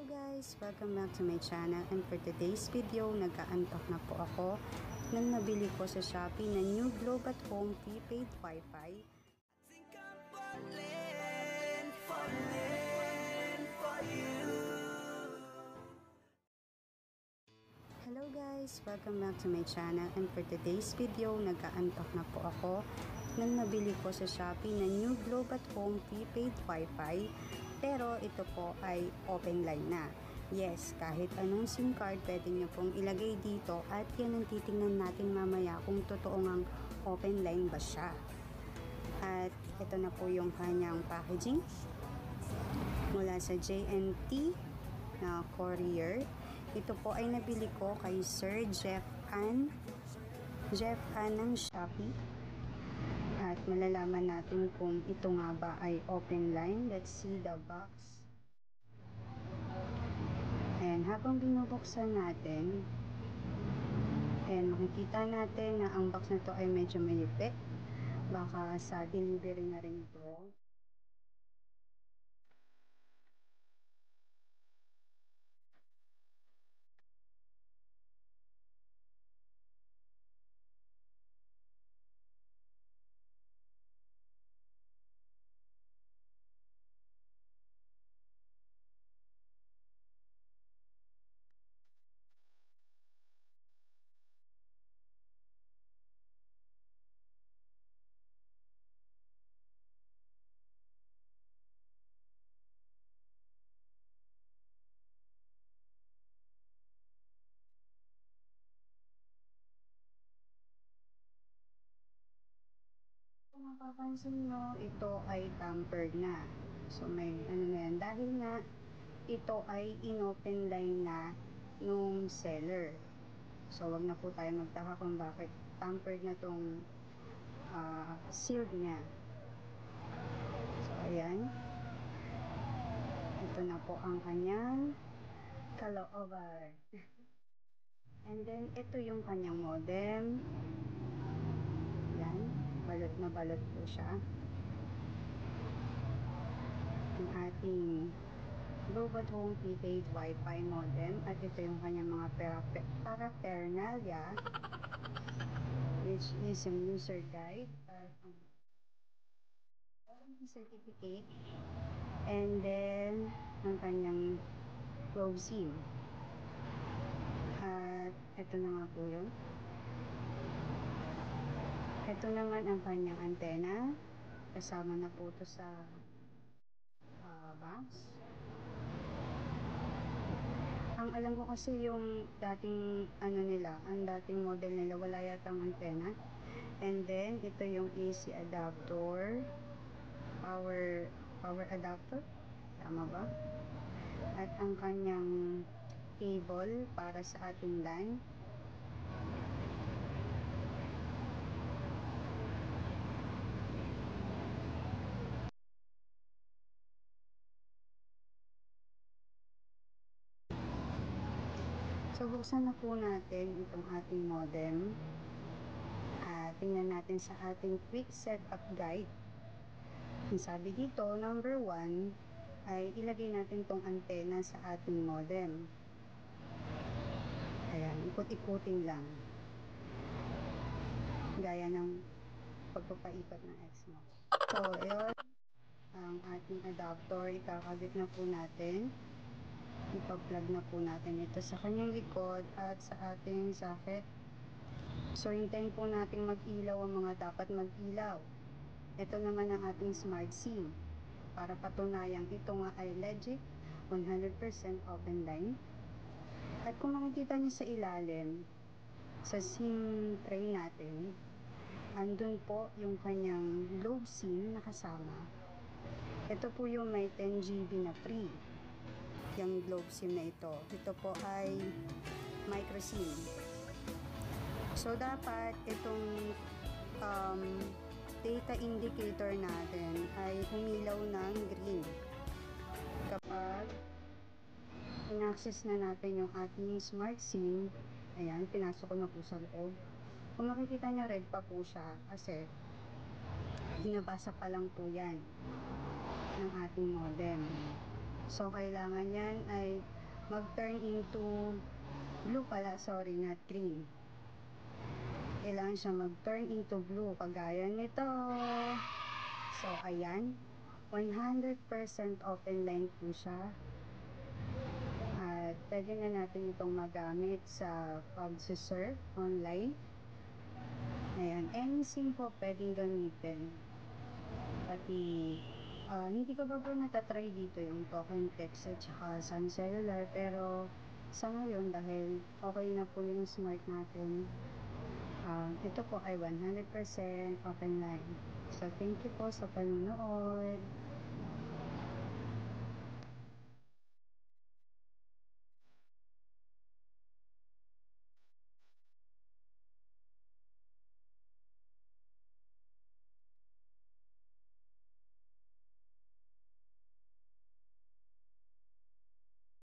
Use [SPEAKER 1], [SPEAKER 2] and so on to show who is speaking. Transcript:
[SPEAKER 1] Guys, welcome back to my channel, and for today's video, nag-a-unpack na po ako ng nabili ko sa Shopee na new Globe at Home prepaid Wi-Fi. Hello guys, welcome back to my channel, and for today's video, nag-a-unpack na po ako ng nabili ko sa Shopee na new Globe at Home prepaid Wi-Fi. Pero ito po ay open line na. Yes, kahit anong SIM card pwede nyo pong ilagay dito, at yan ang titingnan natin mamaya kung totoo ngang open line ba siya. At ito na po yung kanyang packaging mula sa JNT na courier. Ito po ay nabili ko kay Sir Jeff Ann ng Shopee. At malalaman natin kung ito nga ba ay open line. Let's see the box. And habang binubuksan natin, and makikita natin na ang box na to ay medyo mayupit. Baka sa delivery na rin ito. Kung mapapansin nyo, ito ay tampered na. So may ano na yan. Dahil nga ito ay in-open line na nung seller. So wag na po tayo magtaka kung bakit tampered na tong sealed niya. So ayan. Ito na po ang kanyang kalooban. And then ito yung kanyang modem. Yan. Balot na balot po siya. Yung ating Globe at Home prepaid Wi-Fi modem. At ito yung kanyang mga paraphernalia, which is yung user guide, certificate, and then ang kanyang Globe SIM. At ito na nga po yun. Ito naman ang kanyang antena. Kasama na po ito sa box. Ang alam ko kasi yung dating ang dating model nila wala yatang antena. And then ito yung AC adapter, power adapter, tama ba? At ang kanyang cable para sa ating LAN. So, buksan na po natin itong ating modem. Tingnan natin sa ating quick setup guide. Ang sabi dito, number 1, ay ilagay natin itong antena sa ating modem. Ayan, ikot-ikutin lang. Gaya ng pagpapaipat ng X-mo. So, ayun, ang ating adapter, ikakabit na po natin. Ipa-plug na po natin ito sa kanyang likod at sa ating socket. So, hintayin po natin mag-ilaw ang mga dapat mag-ilaw. Ito naman ang ating smart SIM. Para patunayang ito nga ay legit, 100% open line. At kung makikita niyo sa ilalim, sa SIM tray natin, andun po yung kanyang Globe SIM na kasama. Ito po yung may 10 GB na free. Yung Globe SIM na ito. Ito po ay micro SIM. So, dapat itong data indicator natin ay humilaw ng green. Kapag in-access na natin yung ating smart SIM, ayan, pinasok ko na po sa loob. Kung makikita nyo, red pa po siya kasi binabasa pa lang po yan ng ating modem. So, kailangan yan ay mag-turn into blue pala, sorry, not green. Kailangan siya mag-turn into blue, kagaya nito. So, ayan. 100% open line po siya. At pwede na natin itong magamit sa pag-surf online. Ayan, any SIM po pwedeng gamitin. Pati, hindi ko pa po natatry dito yung token text at saka Sun Cellular, pero sa ngayon, dahil okay na po yung smart natin, ito po ay 100% open line. So, thank you po sa panonood.